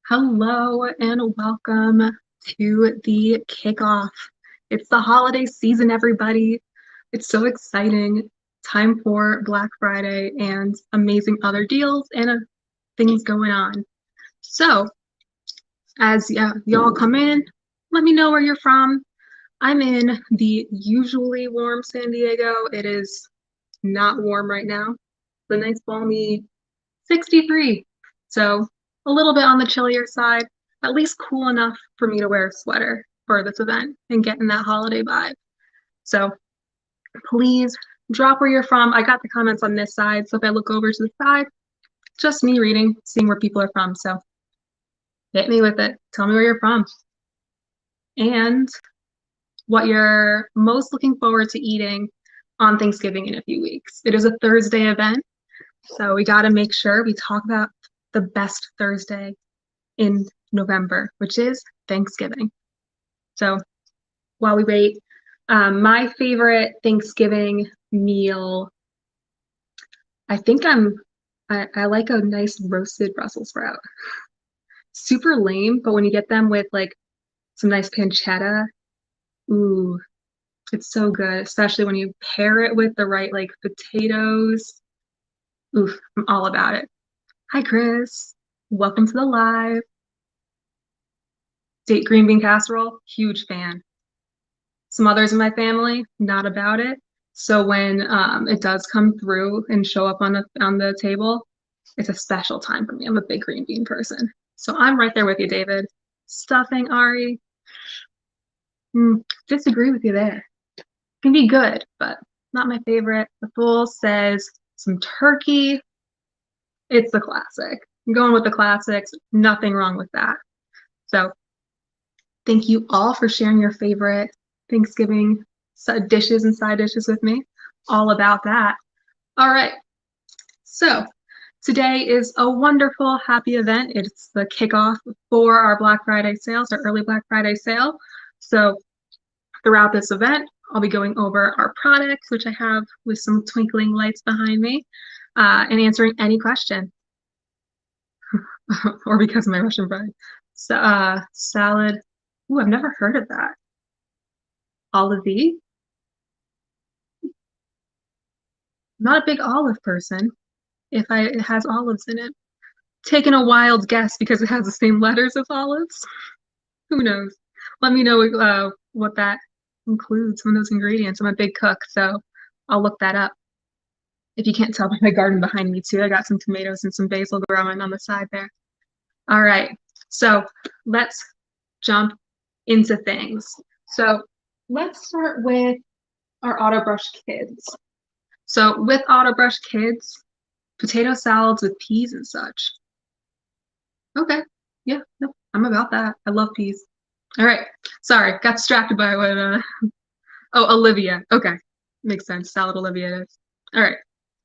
Hello and welcome to the kickoff. It's the holiday season, everybody. It's so exciting. Time for Black Friday and amazing other deals and things going on. So, as y'all come in, let me know where you're from. I'm in the usually warm San Diego. It is not warm right now. It's a nice balmy 63. So a little bit on the chillier side, at least cool enough for me to wear a sweater for this event and get in that holiday vibe. So please drop where you're from. I got the comments on this side. So if I look over to the side, just me reading, seeing where people are from. So hit me with it. Tell me where you're from and what you're most looking forward to eating on Thanksgiving in a few weeks. It is a Thursday event. So we got to make sure we talk about the best Thursday in November, which is Thanksgiving. So while we wait, my favorite Thanksgiving meal, I think I like a nice roasted Brussels sprout. Super lame, but when you get them with like some nice pancetta, ooh, it's so good, especially when you pair it with the right like potatoes. Oof, I'm all about it. Hi, Chris. Welcome to the live. Date green bean casserole, huge fan. Some others in my family, not about it. So when it does come through and show up on the table, it's a special time for me. I'm a big green bean person. So I'm right there with you, David. Stuffing, Ari. Disagree with you there. Can be good, but not my favorite. The Fool says some turkey. It's the classic. I'm going with the classics. Nothing wrong with that. So thank you all for sharing your favorite Thanksgiving dishes and side dishes with me. All about that. All right. So today is a wonderful, happy event. It's the kickoff for our Black Friday sales, our early Black Friday sale. So throughout this event, I'll be going over our products, which I have with some twinkling lights behind me, and answering any question. Or because of my Russian bread. So, salad. Ooh, I've never heard of that. Olive. Not a big olive person. It has olives in it. Taking a wild guess because it has the same letters as olives. Who knows? Let me know what that includes, some of those ingredients. I'm a big cook, so I'll look that up. If you can't tell by my garden behind me too, I got some tomatoes and some basil growing on the side there. All right, so let's jump into things. So let's start with our Auto Brush Kids. So with Auto Brush Kids, potato salads with peas and such. Okay, yeah, no, I'm about that. I love peas. All right, sorry, got distracted by what, oh, Olivia. Okay, makes sense. Salad Olivia it is. All right,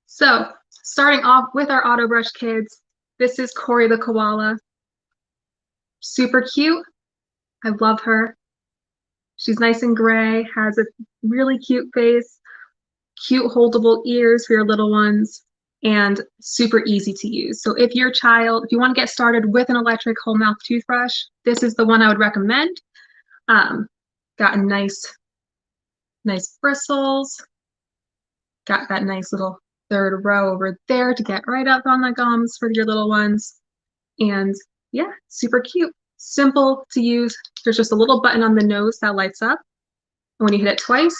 so starting off with our Auto Brush Kids, this is Corey the koala. Super cute. I love her. She's nice and gray, has a really cute face, cute holdable ears for your little ones, and super easy to use. So if your child, if you want to get started with an electric whole mouth toothbrush, this is the one I would recommend. Got a nice bristles, got that nice little third row over there to get right up on the gums for your little ones. And yeah, super cute. Simple to use. There's just a little button on the nose that lights up. And when you hit it twice,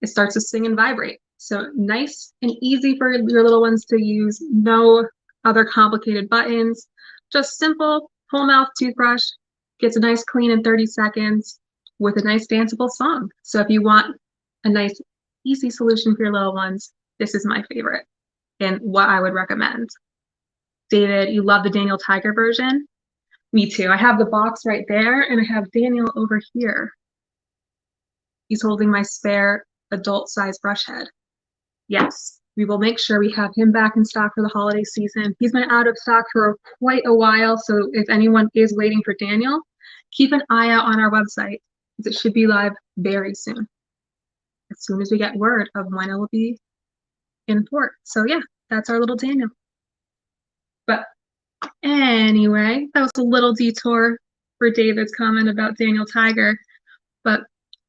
it starts to sing and vibrate. So nice and easy for your little ones to use. No other complicated buttons. Just simple whole mouth toothbrush. Gets a nice clean in 30 seconds with a nice danceable song. So if you want a nice easy solution for your little ones, this is my favorite and what I would recommend. David, you love the Daniel Tiger version? Me too. I have the box right there and I have Daniel over here. He's holding my spare adult size brush head. Yes, we will make sure we have him back in stock for the holiday season. He's been out of stock for quite a while, so if anyone is waiting for Daniel, keep an eye out on our website because it should be live very soon. As soon as we get word of when it will be in port. So yeah, that's our little Daniel. But Anyway, that was a little detour for David's comment about Daniel Tiger. But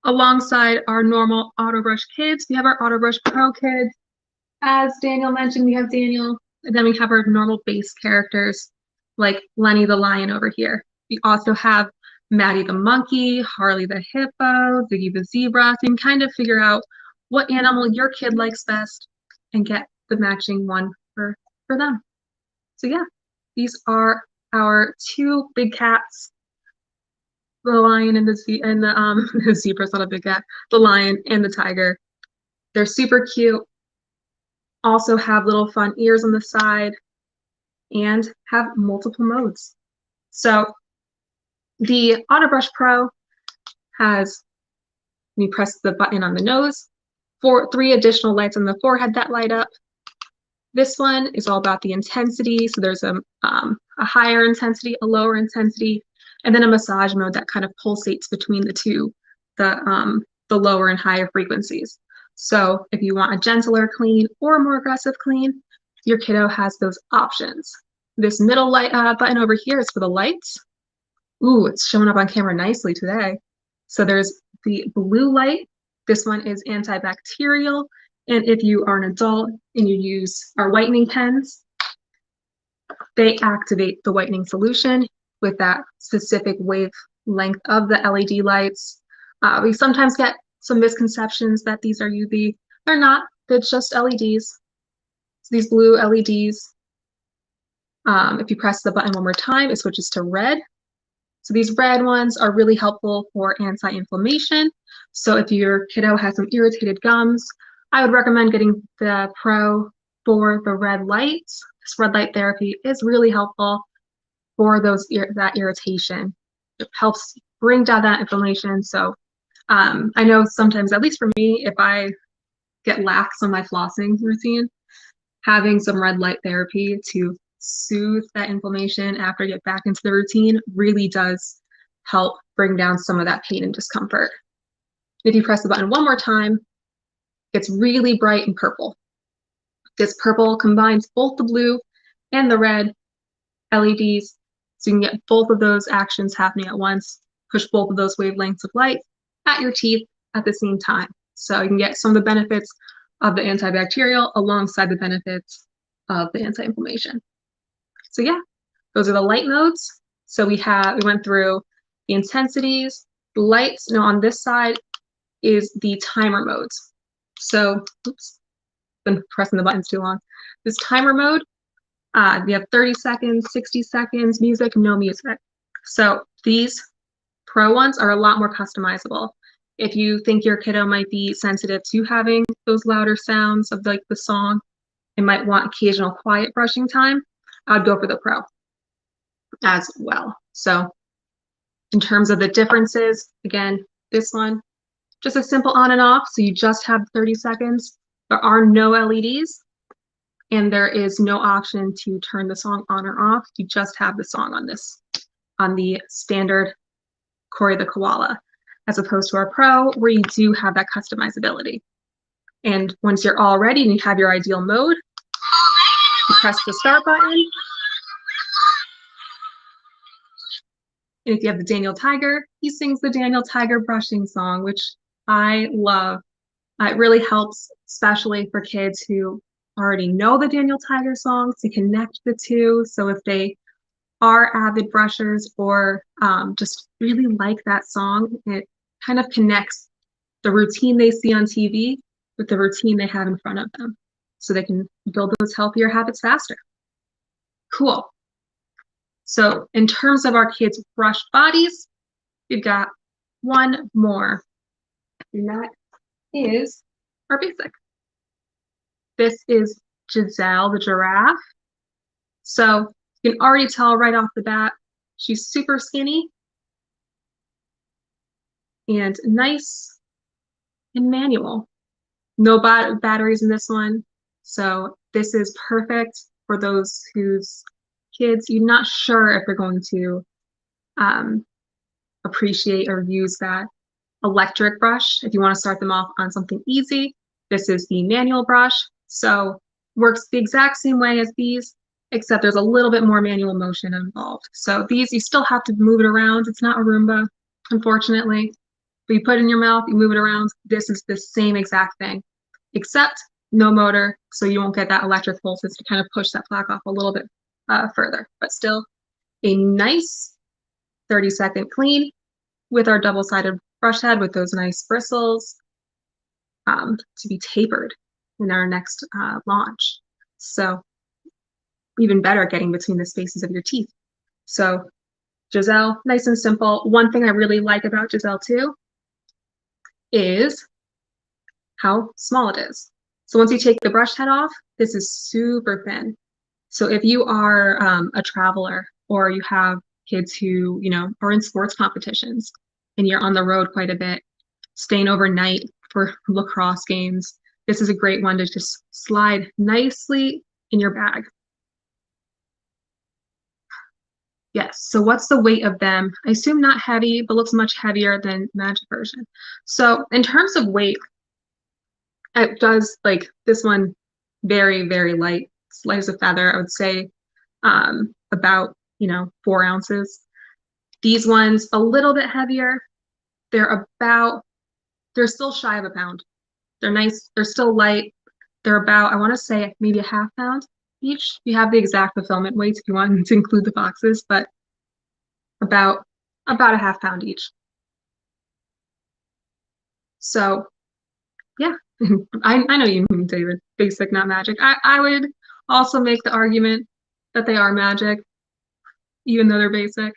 alongside our normal Autobrush kids, we have our Autobrush Pro kids. As Daniel mentioned, we have Daniel, and then we have our normal base characters like Lenny the lion over here. We also have Maddie the monkey, Harley the hippo, Ziggy the zebra. So you can kind of figure out what animal your kid likes best and get the matching one for them. So yeah, these are our two big cats, the lion and the zebra's not a big cat, the lion and the tiger. They're super cute, also have little fun ears on the side, and have multiple modes. So the Autobrush Pro has, when you press the button on the nose, 3 additional lights on the forehead that light up. This one is all about the intensity. So there's a higher intensity, a lower intensity, and then a massage mode that kind of pulsates between the two, the lower and higher frequencies. So if you want a gentler clean or a more aggressive clean, your kiddo has those options. This middle light button over here is for the lights. Ooh, it's showing up on camera nicely today. So there's the blue light. This one is antibacterial. And if you are an adult and you use our whitening pens, they activate the whitening solution with that specific wavelength of the LED lights. We sometimes get some misconceptions that these are UV. They're not, they're just LEDs. So these blue LEDs, if you press the button one more time, it switches to red. So these red ones are really helpful for anti-inflammation. So if your kiddo has some irritated gums, I would recommend getting the Pro for the red lights. This red light therapy is really helpful for that irritation. It helps bring down that inflammation. So I know sometimes, at least for me, if I get lax on my flossing routine, having some red light therapy to soothe that inflammation after I get back into the routine really does help bring down some of that pain and discomfort. If you press the button one more time, it's really bright and purple. This purple combines both the blue and the red LEDs, so you can get both of those actions happening at once, push both of those wavelengths of light at your teeth at the same time. So you can get some of the benefits of the antibacterial alongside the benefits of the anti-inflammation. So yeah, those are the light modes. So we went through the intensities, the lights. Now on this side is the timer modes. So, oops, been pressing the buttons too long. This timer mode, we have 30 seconds, 60 seconds, music, no music. So these Pro ones are a lot more customizable. If you think your kiddo might be sensitive to having those louder sounds of like the song and might want occasional quiet brushing time, I'd go for the Pro as well. So in terms of the differences, again, this one, just a simple on and off. So you just have 30 seconds. There are no LEDs and there is no option to turn the song on or off. You just have the song on the standard Cory the Koala, as opposed to our Pro, where you do have that customizability. And once you're all ready and you have your ideal mode, you press the start button. And if you have the Daniel Tiger, he sings the Daniel Tiger brushing song, which I love. It really helps, especially for kids who already know the Daniel Tiger song, to connect the two. So if they are avid brushers or just really like that song, it kind of connects the routine they see on TV with the routine they have in front of them, so they can build those healthier habits faster. Cool. So in terms of our kids' brushed bodies, we've got one more, and that is our basic. This is Giselle, the giraffe. So you can already tell right off the bat, she's super skinny and nice and manual. No batteries in this one. So this is perfect for those whose kids, you're not sure if they're going to appreciate or use that electric brush. If you want to start them off on something easy, this is the manual brush. So works the exact same way as these, except there's a little bit more manual motion involved. So these, you still have to move it around. It's not a Roomba, unfortunately. But you put it in your mouth, you move it around. This is the same exact thing, except no motor, so you won't get that electric pulses to kind of push that plaque off a little bit further. But still, a nice 30-second clean with our double-sided brush head with those nice bristles to be tapered in our next launch. So even better, getting between the spaces of your teeth. So Giselle, nice and simple. One thing I really like about Giselle too is how small it is. So once you take the brush head off, this is super thin. So if you are a traveler or you have kids who, you know, are in sports competitions and you're on the road quite a bit, staying overnight for lacrosse games, this is a great one to just slide nicely in your bag. Yes, so what's the weight of them? I assume not heavy, but looks much heavier than Magic version. So in terms of weight, it does, like this one, very, very light, light as a feather. I would say about, you know, 4 ounces. These ones, a little bit heavier. They're still shy of a pound. They're nice, they're still light. They're about, I want to say maybe a half pound each. You have the exact fulfillment weights if you want to include the boxes, but about a half pound each. So yeah, I know you mean, David, basic, not magic. I would also make the argument that they are magic, even though they're basic,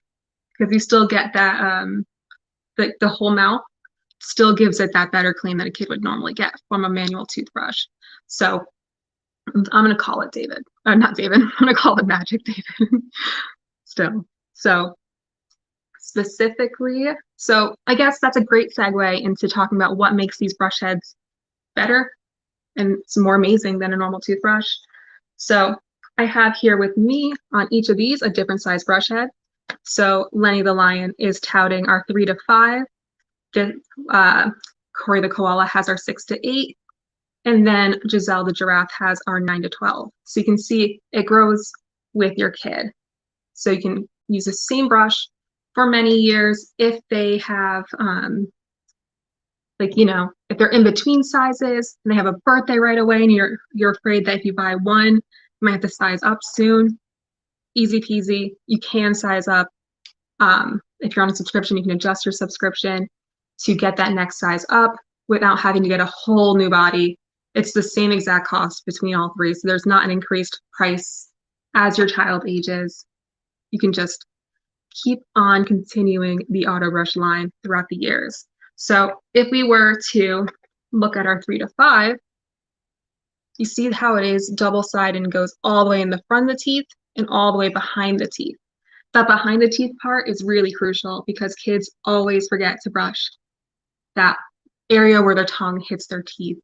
because you still get that the whole mouth still gives it that better clean that a kid would normally get from a manual toothbrush. So I'm gonna call it David. Not David. I'm gonna call it Magic David. Still. So specifically, so I guess that's a great segue into talking about what makes these brush heads better and it's more amazing than a normal toothbrush. So I have here with me on each of these a different size brush head. So Lenny the Lion is touting our 3 to 5. Corey the Koala has our 6 to 8. And then Giselle the Giraffe has our 9 to 12. So you can see it grows with your kid. So you can use the same brush for many years if they have like, you know, if they're in between sizes and they have a birthday right away and you're afraid that if you buy one, you might have to size up soon. Easy peasy. You can size up. If you're on a subscription, you can adjust your subscription to get that next size up without having to get a whole new body. It's the same exact cost between all three. So there's not an increased price as your child ages. You can just keep on continuing the auto brush line throughout the years. So if we were to look at our 3 to 5, you see how it is double-sided and goes all the way in the front of the teeth and all the way behind the teeth. That behind the teeth part is really crucial because kids always forget to brush that area where their tongue hits their teeth.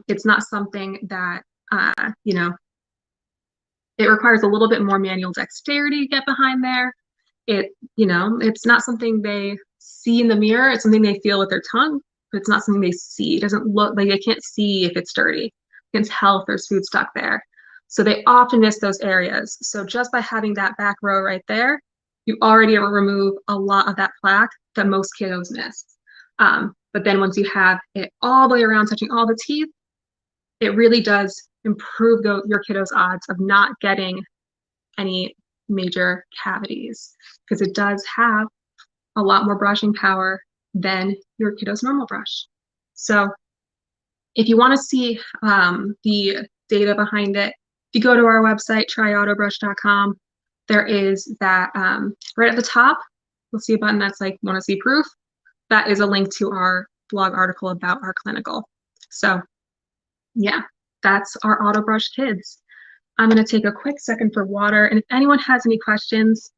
It's not something that, you know, it requires a little bit more manual dexterity to get behind there. You know, it's not something they see in the mirror. It's something they feel with their tongue, but it's not something they see. It doesn't look like they can't see if it's dirty. You can tell if there's food stuck there. So they often miss those areas. So just by having that back row right there, you already remove a lot of that plaque that most kiddos miss. But then once you have it all the way around touching all the teeth, it really does improve your kiddos' odds of not getting any major cavities because it does have a lot more brushing power than your kiddo's normal brush. So if you want to see the data behind it, if you go to our website, tryautobrush.com, there is that right at the top, you'll see a button that's like, want to see proof? That is a link to our blog article about our clinical. So yeah, that's our auto brush kids. I'm going to take a quick second for water. And if anyone has any questions,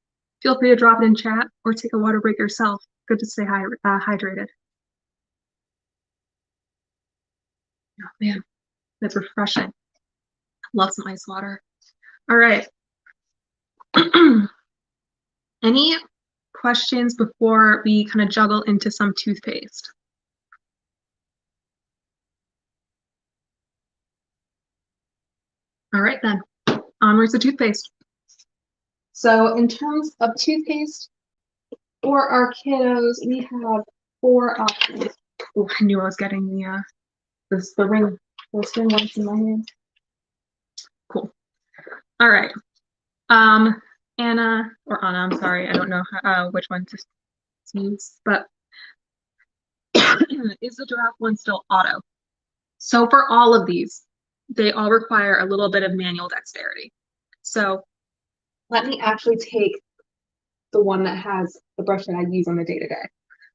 feel free to drop it in chat or take a water break yourself. Good to stay hydrated. Oh man, that's refreshing. Love some ice water. All right. Any questions before we kind of juggle into some toothpaste? All right then. onwards to toothpaste. So in terms of toothpaste, for our kiddos, we have 4 options. Oh, I knew I was getting the ring, those ring lights in my hand. Cool. All right. Anna, or Anna, I'm sorry, I don't know which one to use, but is the giraffe one still auto? So for all of these, they all require a little bit of manual dexterity. So let me actually take the one that has the brush that I use on the day-to-day.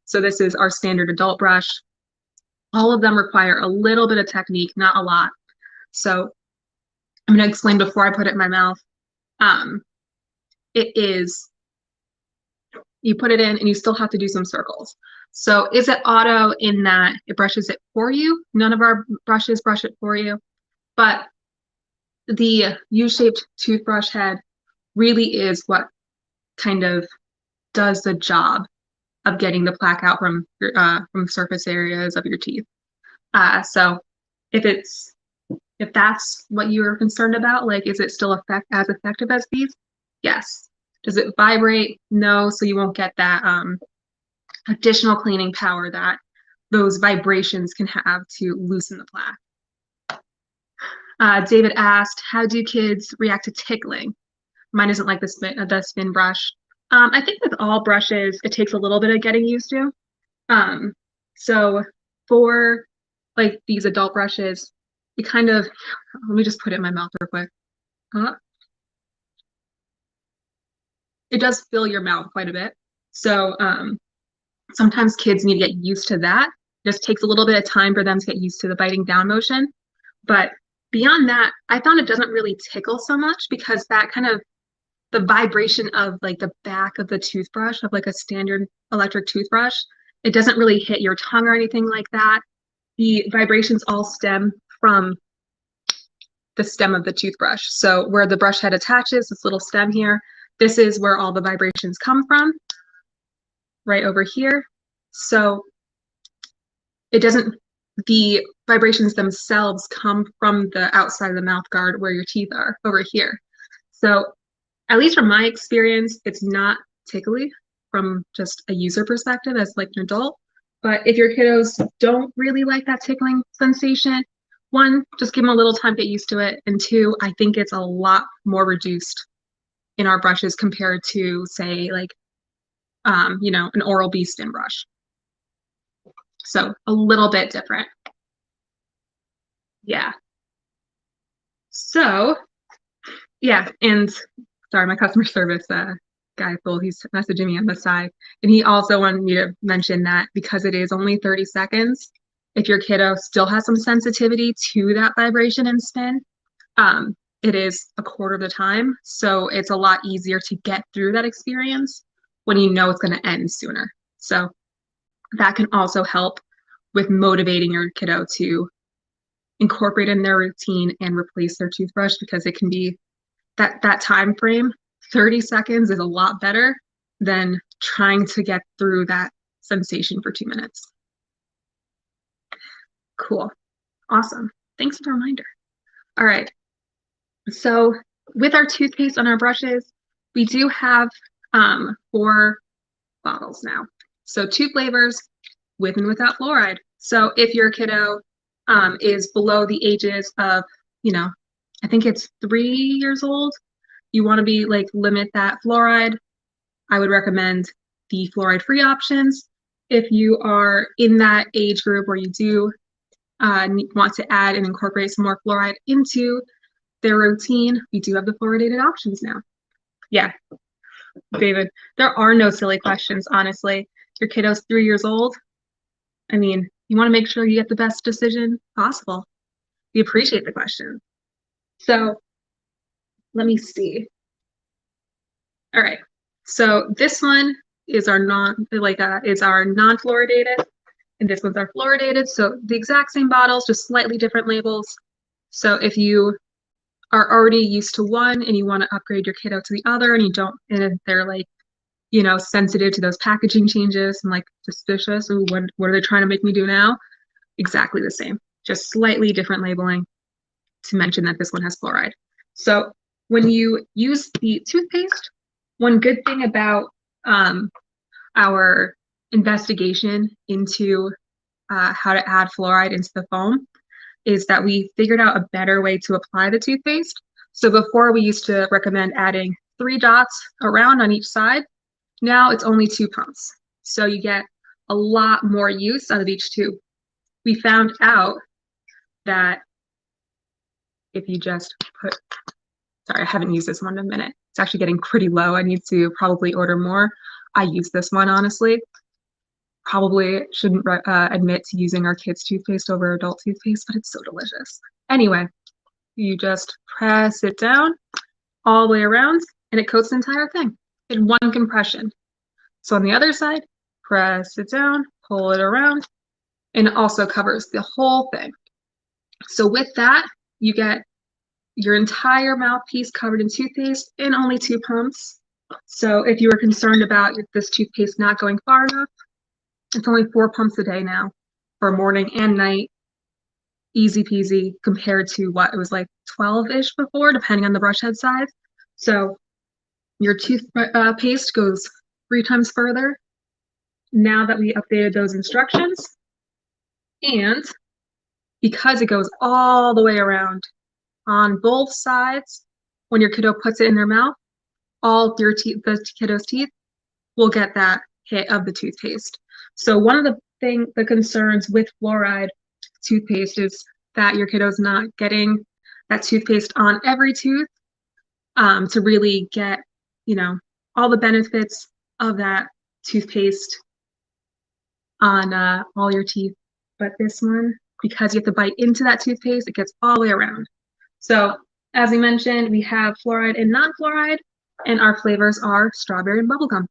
So this is our standard adult brush. All of them require a little bit of technique, not a lot. So I'm going to explain before I put it in my mouth. It is, you put it in and you still have to do some circles. So is it auto in that it brushes it for you? None of our brushes brush it for you, but the U-shaped toothbrush head really is what kind of does the job of getting the plaque out from surface areas of your teeth. So if that's what you're concerned about, like, is it still as effective as these? Yes. Does it vibrate? No. So you won't get that additional cleaning power that those vibrations can have to loosen the plaque. David asked, how do kids react to tickling? Mine isn't like the spin brush. I think with all brushes, it takes a little bit of getting used to. So for like these adult brushes, you kind of, let me just put it in my mouth real quick. It does fill your mouth quite a bit. So sometimes kids need to get used to that. It just takes a little bit of time for them to get used to the biting down motion. But beyond that, I found it doesn't really tickle so much because that kind of, the vibration of like the back of the toothbrush, of like a standard electric toothbrush, it doesn't really hit your tongue or anything like that. The vibrations all stem from the stem of the toothbrush. So where the brush head attaches, this little stem here, this is where all the vibrations come from, right over here. So it doesn't, the vibrations themselves come from the outside of the mouth guard where your teeth are, over here. So at least from my experience, it's not tickly from just a user perspective as like an adult. But if your kiddos don't really like that tickling sensation, 1, just give them a little time to get used to it. And 2, I think it's a lot more reduced in our brushes compared to, say, like, you know, an Oral-B spin brush. So a little bit different. Yeah. So, yeah, and sorry, my customer service guy, Phil, he's messaging me on the side. And he also wanted me to mention that because it is only 30 seconds, if your kiddo still has some sensitivity to that vibration and spin, it is a quarter of the time. So it's a lot easier to get through that experience when you know it's going to end sooner. So that can also help with motivating your kiddo to incorporate in their routine and replace their toothbrush, because it can be that time frame. 30 seconds is a lot better than trying to get through that sensation for 2 minutes. Cool. Awesome. Thanks for the reminder. All right. So with our toothpaste on our brushes, we do have 4 bottles now. So 2 flavors, with and without fluoride. So if your kiddo is below the ages of, you know, I think it's 3 years old, you want to be like limit that fluoride, I would recommend the fluoride-free options. If you are in that age group where you do want to add and incorporate some more fluoride into their routine, we do have the fluoridated options now. Yeah, David, there are no silly questions, honestly. Your kiddo's 3 years old. I mean, you want to make sure you get the best decision possible. We appreciate the question. So let me see. All right. So this one is our non-fluoridated, and this one's our fluoridated. So the exact same bottles, just slightly different labels. So if you are already used to one and you want to upgrade your kiddo to the other, and you don't, and if they're like, you know, sensitive to those packaging changes and like suspicious, ooh, what are they trying to make me do now? Exactly the same, just slightly different labeling to mention that this one has fluoride. So when you use the toothpaste, one good thing about our investigation into how to add fluoride into the foam is that we figured out a better way to apply the toothpaste. So before we used to recommend adding 3 dots around on each side. Now it's only 2 pumps. So you get a lot more use out of each tube. We found out that if you just put, sorry, I haven't used this one in a minute. It's actually getting pretty low. I need to probably order more. I use this one, honestly. Probably shouldn't admit to using our kids' toothpaste over adult toothpaste, but it's so delicious. Anyway, you just press it down all the way around, and it coats the entire thing in one compression. So on the other side, press it down, pull it around, and it also covers the whole thing. So with that, you get your entire mouthpiece covered in toothpaste in only 2 pumps. So if you were concerned about this toothpaste not going far enough, it's only 4 pumps a day now for morning and night. Easy peasy compared to what it was like 12-ish before, depending on the brush head size. So your toothpaste goes 3 times further now that we updated those instructions. And because it goes all the way around on both sides, when your kiddo puts it in their mouth, all your the kiddo's teeth will get that hit of the toothpaste. So one of the concerns with fluoride toothpaste is that your kiddo's not getting that toothpaste on every tooth to really get, you know, all the benefits of that toothpaste on all your teeth. But this one, because you have to bite into that toothpaste, it gets all the way around. So as we mentioned, we have fluoride and non-fluoride, and our flavors are strawberry and bubblegum.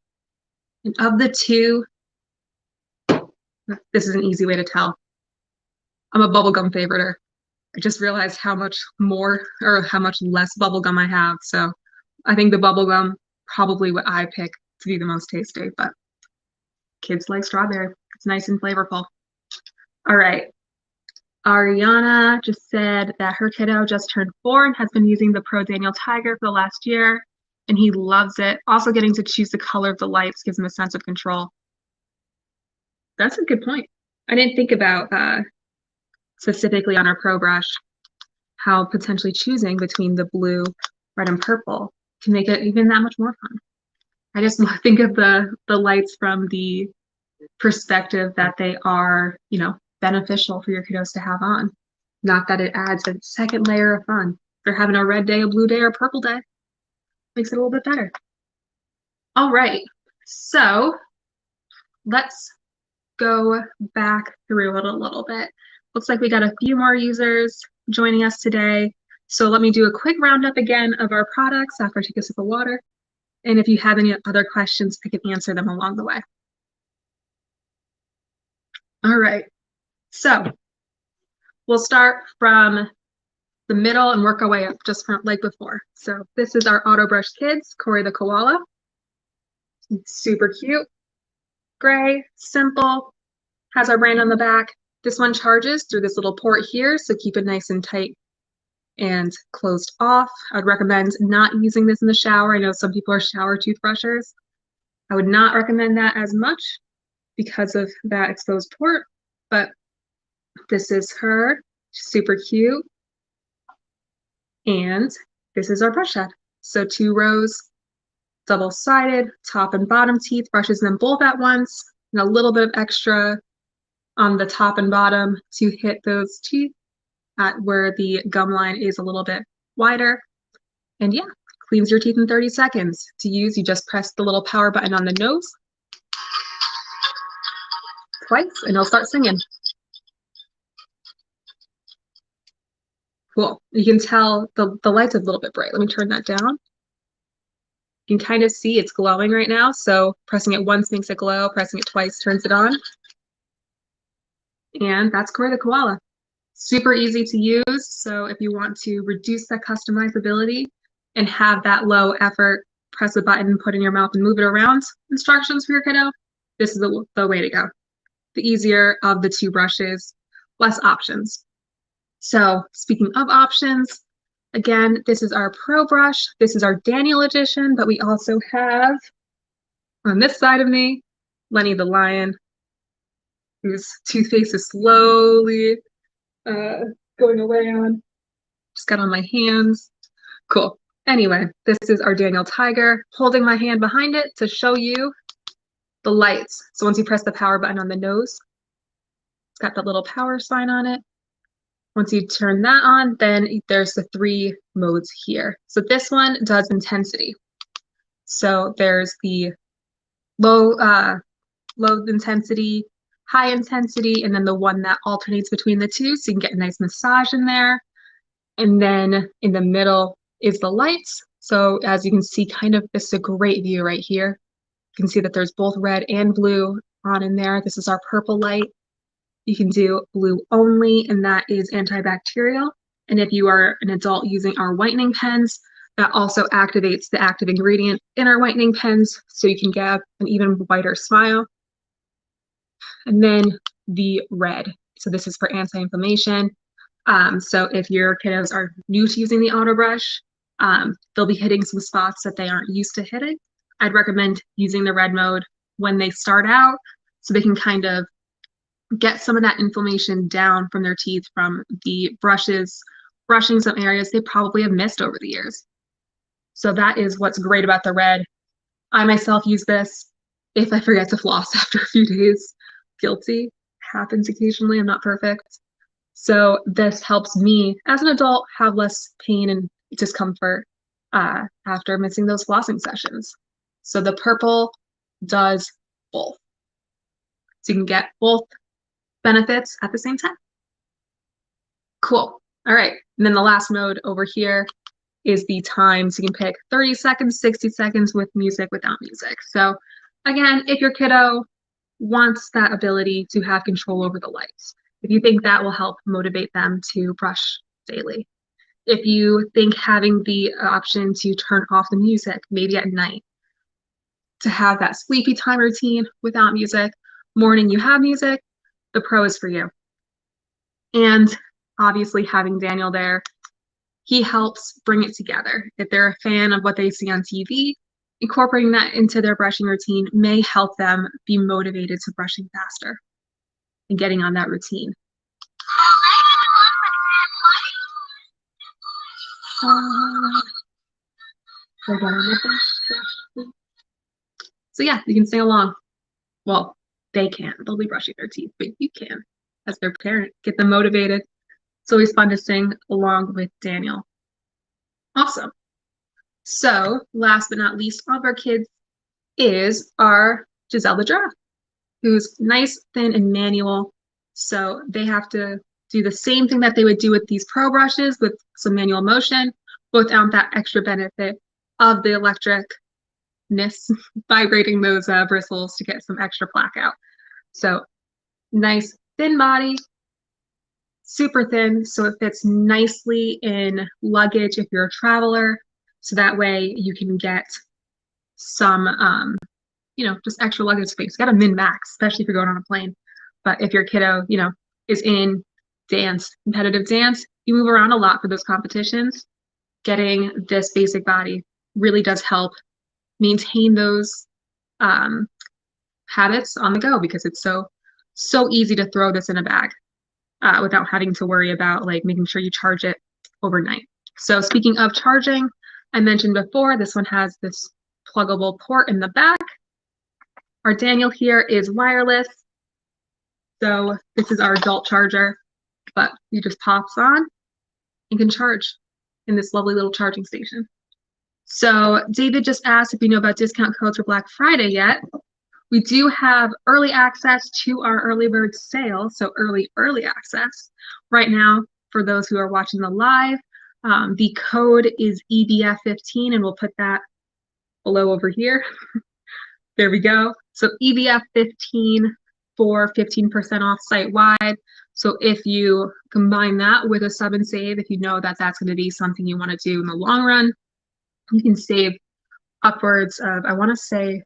And of the two, this is an easy way to tell. I'm a bubblegum favoriter. I just realized how much more or how much less bubblegum I have. So I think the bubblegum probably what I pick to be the most tasty, but kids like strawberry. It's nice and flavorful. All right. Ariana just said that her kiddo just turned 4 and has been using the Pro Daniel Tiger for the last year, and he loves it. Also getting to choose the color of the lights gives him a sense of control. That's a good point. I didn't think about specifically on our Pro Brush how potentially choosing between the blue, red, and purple can make it even that much more fun. I just think of the lights from the perspective that they are, you know, beneficial for your kiddos to have on. Not that it adds a second layer of fun. If they're having a red day, a blue day, or a purple day, makes it a little bit better. All right, so let's go back through it a little bit. Looks like we got a few more users joining us today. So let me do a quick roundup again of our products after I take a sip of water. And if you have any other questions, I can answer them along the way. All right, so we'll start from the middle and work our way up just from like before. So this is our Auto Brush Kids, Corey the Koala. It's super cute, gray, simple, has our brand on the back. This one charges through this little port here, so keep it nice and tight and closed off. I'd recommend not using this in the shower. I know some people are shower toothbrushers. I would not recommend that as much because of that exposed port, but this is her, super cute. And this is our brush head. So 2 rows, double-sided, top and bottom teeth, brushes them both at once, and a little bit of extra on the top and bottom to hit those teeth at where the gum line is a little bit wider. And yeah, cleans your teeth in 30 seconds. To use, you just press the little power button on the nose twice, and it'll start singing. Cool. You can tell the light's a little bit bright. Let me turn that down. You can kind of see it's glowing right now. So pressing it once makes it glow. Pressing it twice turns it on. And that's Corey the Koala. Super easy to use. So if you want to reduce that customizability and have that low effort, press a button, put in your mouth and move it around instructions for your kiddo, this is the way to go. The easier of the 2 brushes, less options. So speaking of options, Again, this is our Pro Brush. This is our Daniel edition, but we also have on this side of me, Lenny the Lion, whose toothpaste is slowly going away on. Just got on my hands. Cool. Anyway, this is our Daniel Tiger, holding my hand behind it to show you the lights. So once you press the power button on the nose, it's got the little power sign on it. Once you turn that on, then there's the 3 modes here. So this one does intensity. So there's the low intensity, high intensity, and then the one that alternates between the two, so you can get a nice massage in there. And then in the middle is the lights. So as you can see, kind of, this is a great view right here. You can see that there's both red and blue on in there. This is our purple light. You can do blue only, and that is antibacterial. And if you are an adult using our whitening pens, that also activates the active ingredient in our whitening pens, so you can get an even whiter smile. And then the red. So this is for anti-inflammation. So if your kiddos are new to using the auto brush, they'll be hitting some spots that they aren't used to hitting. I'd recommend using the red mode when they start out, so they can kind of get some of that inflammation down from their teeth from the brushes, brushing some areas they probably have missed over the years. So that is what's great about the red. I myself use this if I forget to floss after a few days. Guilty. Happens occasionally. I'm not perfect. So this helps me as an adult have less pain and discomfort after missing those flossing sessions. So the purple does both. So you can get both benefits at the same time. Cool. All right. And then the last mode over here is the time. So you can pick 30 seconds, 60 seconds with music, without music. So again, if your kiddo wants that ability to have control over the lights, if you think that will help motivate them to brush daily, if you think having the option to turn off the music, maybe at night, to have that sleepy time routine without music, morning you have music, the Pro is for you. And obviously having Daniel there, he helps bring it together. If they're a fan of what they see on TV, incorporating that into their brushing routine may help them be motivated to brushing faster and getting on that routine. So yeah, you can sing along. Well, they can. They'll be brushing their teeth, but you can, as their parent, get them motivated. It's always fun to sing along with Daniel. Awesome. So last but not least of our kids is our Giselle the Giraffe, who's nice, thin, and manual. So they have to do the same thing that they would do with these Pro brushes with some manual motion, but without that extra benefit of the electricness, vibrating those bristles to get some extra plaque out. So nice, thin body, super thin, so it fits nicely in luggage if you're a traveler. So that way you can get some, just extra luggage space. You got a min max, especially if you're going on a plane. But if your kiddo, is in dance, competitive dance, you move around a lot for those competitions. Getting this basic body really does help maintain those habits on the go, because it's so easy to throw this in a bag without having to worry about making sure you charge it overnight. So speaking of charging, I mentioned before, this one has this pluggable port in the back. Our Daniel here is wireless. So this is our adult charger, but it just pops on and can charge in this lovely little charging station. So David just asked if we know about discount codes for Black Friday yet. We do have early access to our early bird sale, so early access. Right now, for those who are watching the live, the code is EBF15, and we'll put that below over here. There we go. So EBF15 for 15% off site-wide. So if you combine that with a sub and save, if you know that that's going to be something you want to do in the long run, you can save upwards of, I want to say,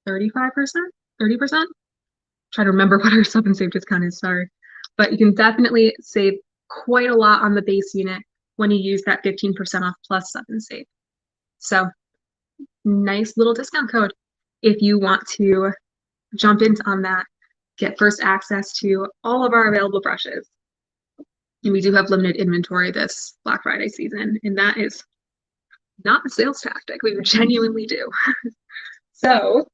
35%, 30%. Try to remember what our sub and save discount is, sorry. But you can definitely save quite a lot on the base unit when you use that 15% off plus 7 save. So nice little discount code if you want to jump in on that, get first access to all of our available brushes. And we do have limited inventory this Black Friday season, and that is not a sales tactic. We genuinely do. So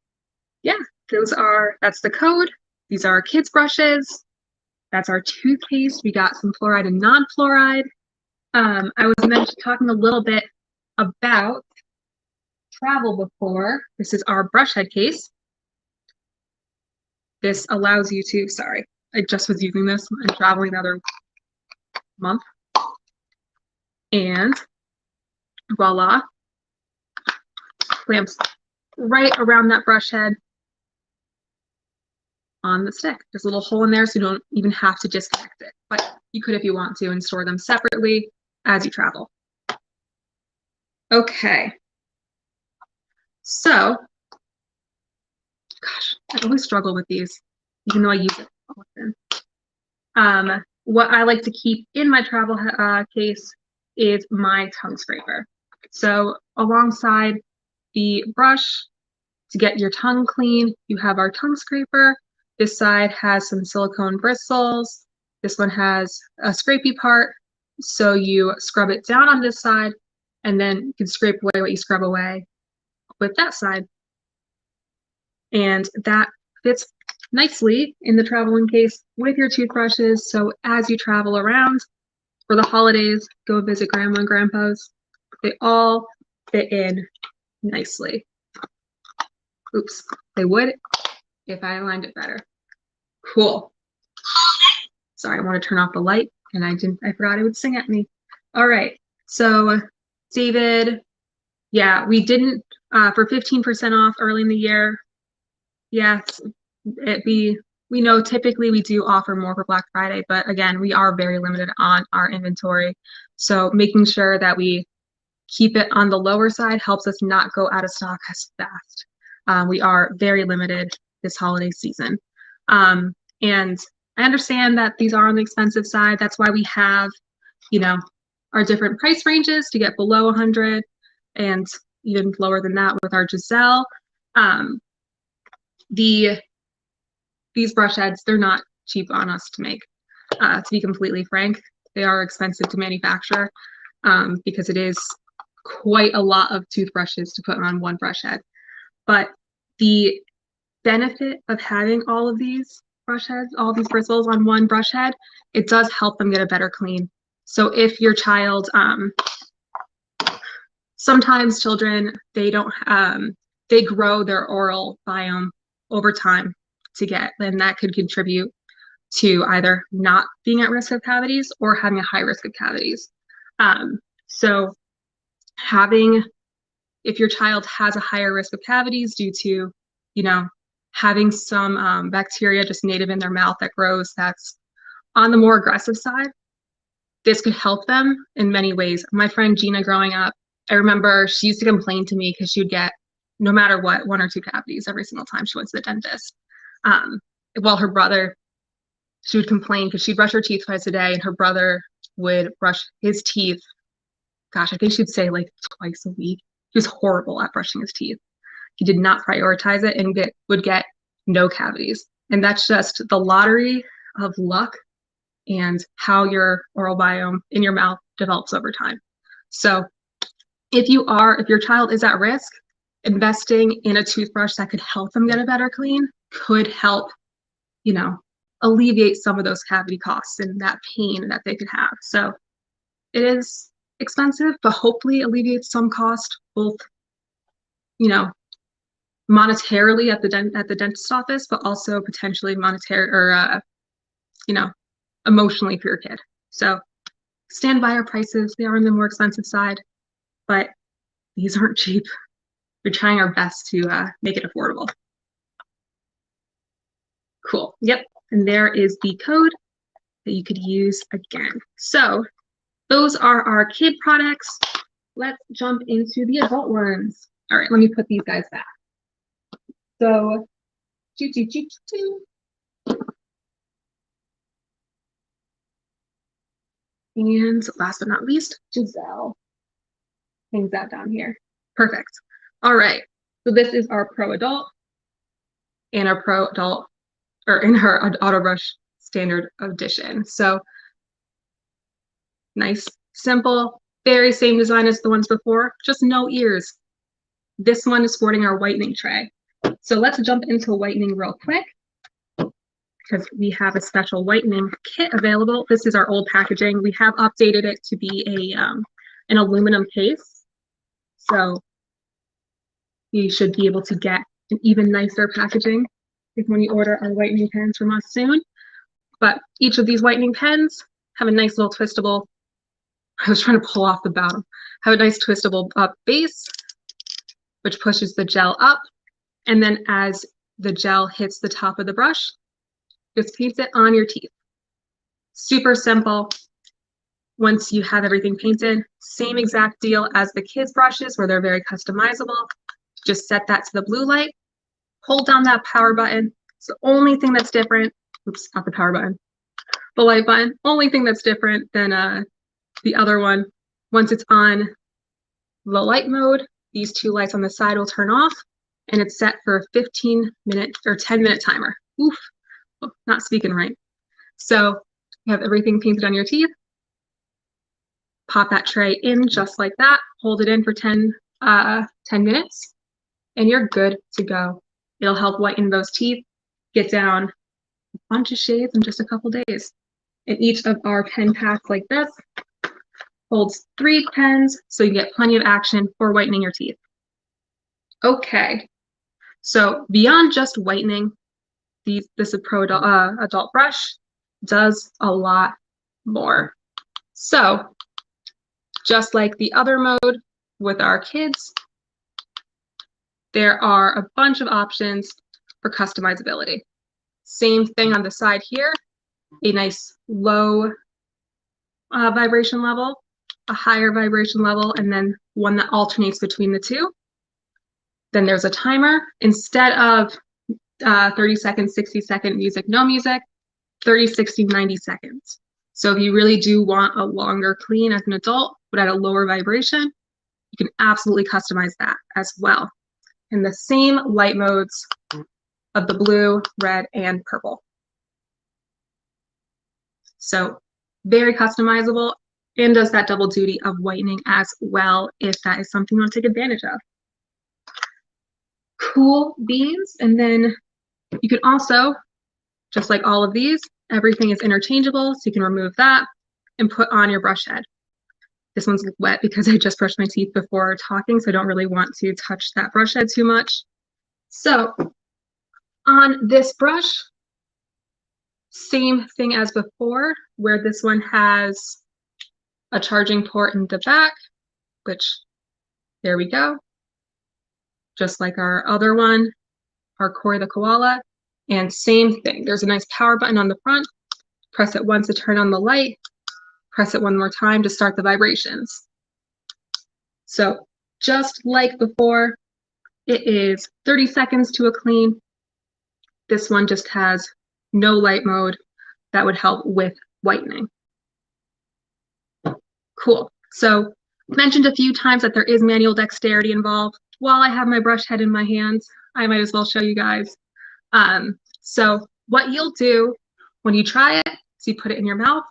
yeah, that's the code. These are our kids' brushes. That's our toothpaste. We got some fluoride and non-fluoride. I was talking a little bit about travel before. This is our brush head case. This allows you to, sorry, I just was using this. I'm traveling the other month. And voila, clamps right around that brush head on the stick. There's a little hole in there, so you don't even have to disconnect it, but you could if you want to, and store them separately as you travel. Okay, so gosh, I always struggle with these, even though I use it often. What I like to keep in my travel case is my tongue scraper. So alongside the brush to get your tongue clean, you have our tongue scraper. This side has some silicone bristles. This one has a scrapey part. So you scrub it down on this side, and then you can scrape away what you scrub away with that side. And that fits nicely in the traveling case with your toothbrushes. So as you travel around for the holidays, go visit grandma and grandpa's, they all fit in nicely. Oops, they would if I aligned it better. Cool. Sorry, I want to turn off the light, and I forgot it would sing at me. All right, so David, yeah, we didn't, for 15% off early in the year, yes, we know typically we do offer more for Black Friday, but again, we are very limited on our inventory. So making sure that we keep it on the lower side helps us not go out of stock as fast. We are very limited this holiday season. And I understand that these are on the expensive side. That's why we have, our different price ranges to get below 100 and even lower than that with our Giselle. These brush heads, they're not cheap on us to make. To be completely frank, they are expensive to manufacture because it is quite a lot of toothbrushes to put on one brush head. But the benefit of having all of these brush heads, all these bristles on one brush head, it does help them get a better clean. So if your child, sometimes children, they grow their oral biome over time and that could contribute to either not being at risk of cavities or having a high risk of cavities. So if your child has a higher risk of cavities due to, having some bacteria just native in their mouth that grows, that's on the more aggressive side, this could help them in many ways. My friend Gina growing up, I remember she used to complain to me because she would get, no matter what, 1 or 2 cavities every single time she went to the dentist. While her brother, she would complain because she'd brush her teeth twice a day and her brother would brush his teeth. Gosh, I think she'd say like twice a week. He was horrible at brushing his teeth. He did not prioritize it and would get no cavities. And that's just the lottery of luck and how your oral biome in your mouth develops over time. So if your child is at risk, investing in a toothbrush that could help them get a better clean could help, alleviate some of those cavity costs and that pain that they could have. So it is expensive, but hopefully alleviates some cost, both, monetarily at the dentist office, but also potentially monetary or, emotionally for your kid. So stand by our prices. They are on the more expensive side, but these aren't cheap. We're trying our best to make it affordable. Cool. Yep. And there is the code that you could use again. So those are our kid products. Let's jump into the adult ones. All right, let me put these guys back. So, And last but not least, Giselle. Hangs that down here. Perfect. All right. So this is our Pro Adult and our Pro Adult, or in her Auto Brush Standard Edition. So nice, simple, very same design as the ones before, just no ears. This one is sporting our whitening tray. So let's jump into whitening real quick because we have a special whitening kit available. This is our old packaging. We have updated it to be an aluminum case. So you should be able to get an even nicer packaging when you order our whitening pens from us soon. But each of these whitening pens have a nice little twistable, I was trying to pull off the bottom, have a nice twistable base, which pushes the gel up. And then as the gel hits the top of the brush, just paint it on your teeth. Super simple. Once you have everything painted, same exact deal as the kids' brushes where they're very customizable. Just set that to the blue light, hold down that power button. It's the only thing that's different. Oops, not the power button. The light button. Only thing that's different than the other one. Once it's on the light mode, these two lights on the side will turn off, and it's set for a 15-minute or 10-minute timer. Oof, not speaking right. So you have everything painted on your teeth. Pop that tray in just like that. Hold it in for 10 minutes, and you're good to go. It'll help whiten those teeth, get down a bunch of shades in just a couple days. And each of our pen packs like this holds 3 pens, so you get plenty of action for whitening your teeth. Okay, so beyond just whitening, this Pro Adult brush does a lot more. So just like the other mode with our kids, there are a bunch of options for customizability. Same thing on the side here, a nice low vibration level, a higher vibration level, and then one that alternates between the two. Then there's a timer. Instead of 30 seconds, 60-second music, no music, 30, 60, 90 seconds. So if you really do want a longer clean as an adult, but at a lower vibration, you can absolutely customize that as well. In the same light modes of the blue, red, and purple. So very customizable and does that double duty of whitening as well if that is something you want to take advantage of. Cool beans. And then you can also, just like all of these, everything is interchangeable, so you can remove that and put on your brush head. This one's wet because I just brushed my teeth before talking, so I don't really want to touch that brush head too much. So on this brush, same thing as before, where this one has a charging port in the back, which, there we go. Just like our other one, our Koi the Koala. And same thing, there's a nice power button on the front. Press it once to turn on the light. Press it one more time to start the vibrations. So just like before, it is 30 seconds to a clean. This one just has no light mode that would help with whitening. Cool. So mentioned a few times that there is manual dexterity involved. While I have my brush head in my hands, I might as well show you guys. So what you'll do when you try it is you put it in your mouth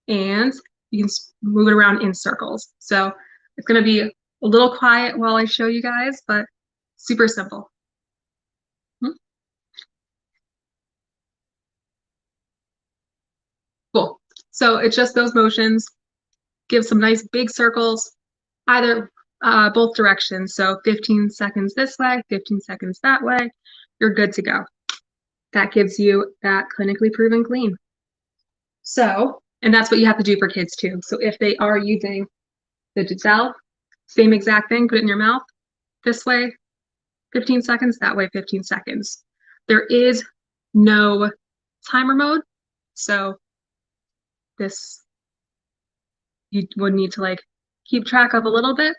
and you can move it around in circles. So it's going to be a little quiet while I show you guys, but super simple. Cool. So it's just those motions. Give some nice big circles, either both directions. So 15 seconds this way, 15 seconds that way. You're good to go. That gives you that clinically proven clean. So, and that's what you have to do for kids too. So if they are using the gel, same exact thing, put it in your mouth this way, 15 seconds, that way 15 seconds. There is no timer mode. So this you would need to like keep track of a little bit,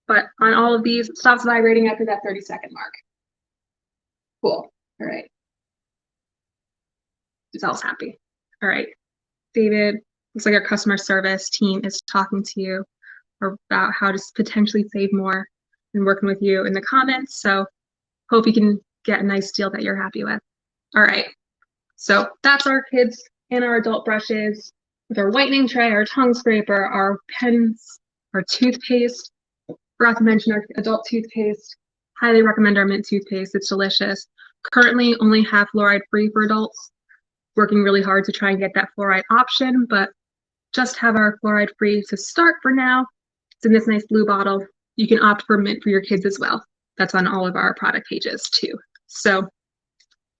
but on all of these, it stops vibrating after that 30-second mark. Cool. All right. Giselle's happy. All right, David, looks like our customer service team is talking to you about how to potentially save more and working with you in the comments. So hope you can get a nice deal that you're happy with. All right. So that's our kids and our adult brushes with our whitening tray, our tongue scraper, our pens, our toothpaste. Forgot to mention our adult toothpaste. Highly recommend our mint toothpaste. It's delicious. Currently only have fluoride free for adults. Working really hard to try and get that fluoride option, but just have our fluoride free to start for now. It's in this nice blue bottle. You can opt for mint for your kids as well. That's on all of our product pages too. So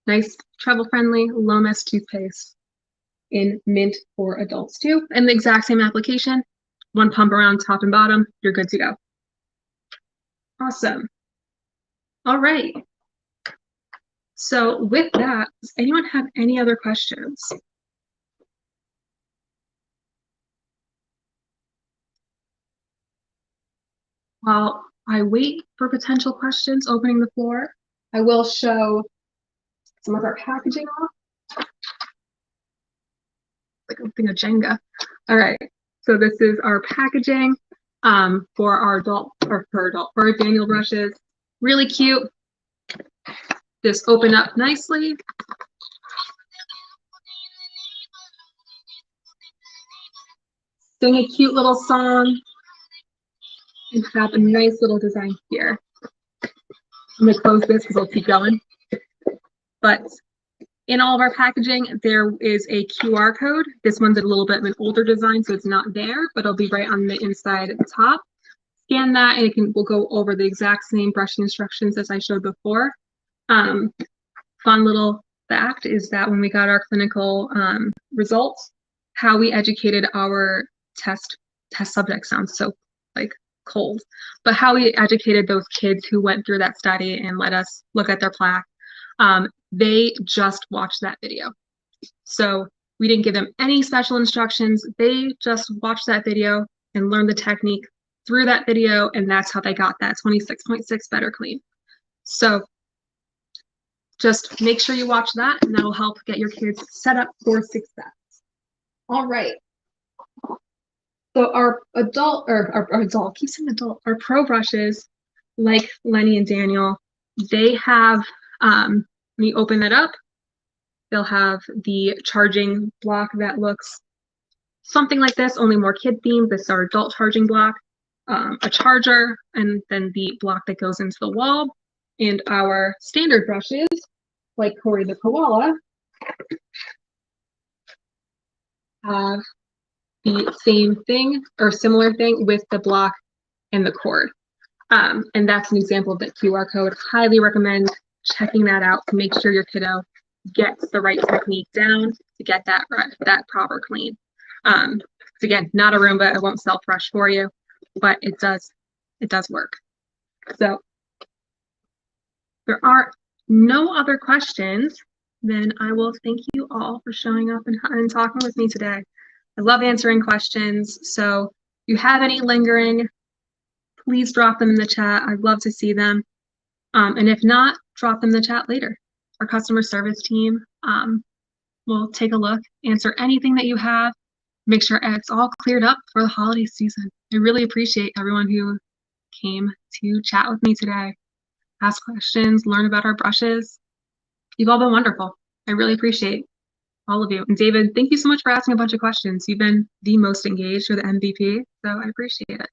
nice travel friendly low mess toothpaste in mint for adults too. And the exact same application, one pump around top and bottom, you're good to go. Awesome. All right. So with that, does anyone have any other questions? While I wait for potential questions opening the floor, I will show some of our packaging off. Like a thing of Jenga. All right. So this is our packaging for our for our Daniel brushes. Really cute. Just open up nicely. Sing a cute little song and have a nice little design here. I'm gonna close this because I'll keep going. But in all of our packaging, there is a QR code. This one's a little bit of an older design, so it's not there, but it'll be right on the inside at the top. Scan that and we'll go over the exact same brushing instructions as I showed before. Fun little fact is that when we got our clinical results, how we educated our test subjects sounds so like cold, but how we educated those kids who went through that study and let us look at their plaque, they just watched that video. So we didn't give them any special instructions. They just watched that video and learned the technique through that video, and that's how they got that 26.6 better clean. So just make sure you watch that, and that'll help get your kids set up for success. All right. So our adult, or our adult, keep saying adult, our pro brushes, like Lenny and Daniel, they have, when you open that up, they'll have the charging block that looks something like this, only more kid themed. This is our adult charging block, a charger, and then the block that goes into the wall. And our standard brushes, like Corey the Koala, have the same thing or similar thing with the block and the cord. And that's an example of the QR code. Highly recommend checking that out to make sure your kiddo gets the right technique down to get that proper clean. Again, not a Roomba, it won't self-brush for you, but it does work. So there are no other questions, then I will thank you all for showing up and talking with me today. I love answering questions, so if you have any lingering, please drop them in the chat. I'd love to see them. And if not, drop them in the chat later. Our customer service team will take a look, answer anything that you have, make sure it's all cleared up for the holiday season. I really appreciate everyone who came to chat with me today, ask questions, learn about our brushes. You've all been wonderful. I really appreciate all of you. And David, thank you so much for asking a bunch of questions. You've been the most engaged, or the MVP, so I appreciate it.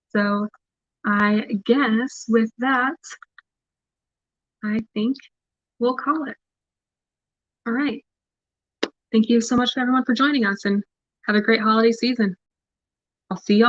So I guess with that, I think we'll call it. All right. Thank you so much to everyone for joining us, and have a great holiday season. I'll see y'all.